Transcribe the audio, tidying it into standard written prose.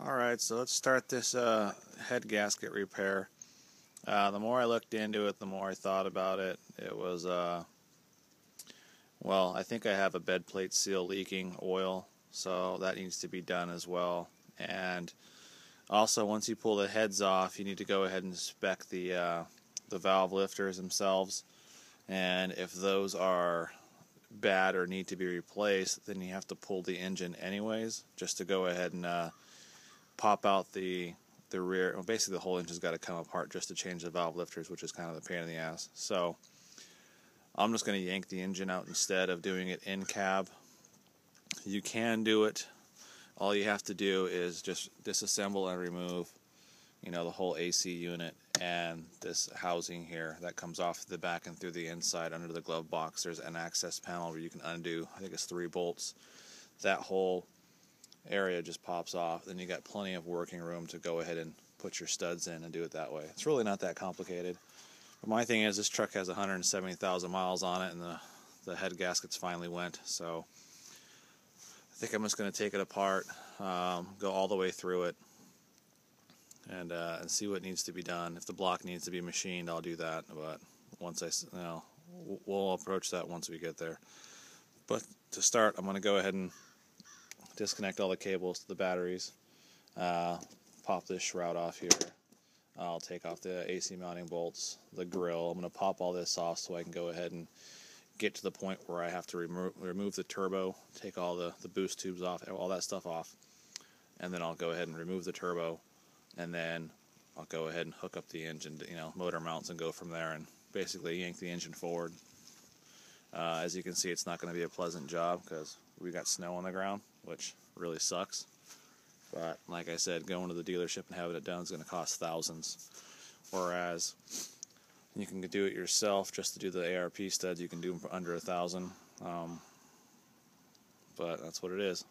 Alright, so let's start this head gasket repair. The more I looked into it, the more I thought about it. It was, well, I think I have a bed plate seal leaking oil, so that needs to be done as well. And also, once you pull the heads off, you need to go ahead and inspect the valve lifters themselves. And if those are bad or need to be replaced, then you have to pull the engine anyways, just to go ahead and pop out the rear. Well, basically the whole engine's got to come apart just to change the valve lifters, which is kind of the pain in the ass. So I'm just going to yank the engine out instead of doing it in cab. You can do it. All you have to do is just disassemble and remove, the whole AC unit and this housing here that comes off the back and through the inside under the glove box. There's an access panel where you can undo, I think it's 3 bolts. That whole area just pops off. Then you got plenty of working room to go ahead and put your studs in and do it that way. It's really not that complicated. But my thing is, this truck has 170,000 miles on it, and the head gaskets finally went. So I think I'm just going to take it apart, go all the way through it, and see what needs to be done. If the block needs to be machined, I'll do that. But we'll approach that once we get there. But to start, I'm going to go ahead and disconnect all the cables to the batteries, pop this shroud off here. I'll take off the AC mounting bolts, the grill. I'm going to pop all this off so I can go ahead and get to the point where I have to remove the turbo, take all the boost tubes off, all that stuff off, and then I'll go ahead and remove the turbo, and then I'll go ahead and hook up the engine, motor mounts, and go from there and basically yank the engine forward. As you can see, it's not going to be a pleasant job because we got snow on the ground, which really sucks. But like I said, going to the dealership and having it done is going to cost thousands. Whereas you can do it yourself just to do the ARP studs. You can do them for under $1,000. But that's what it is.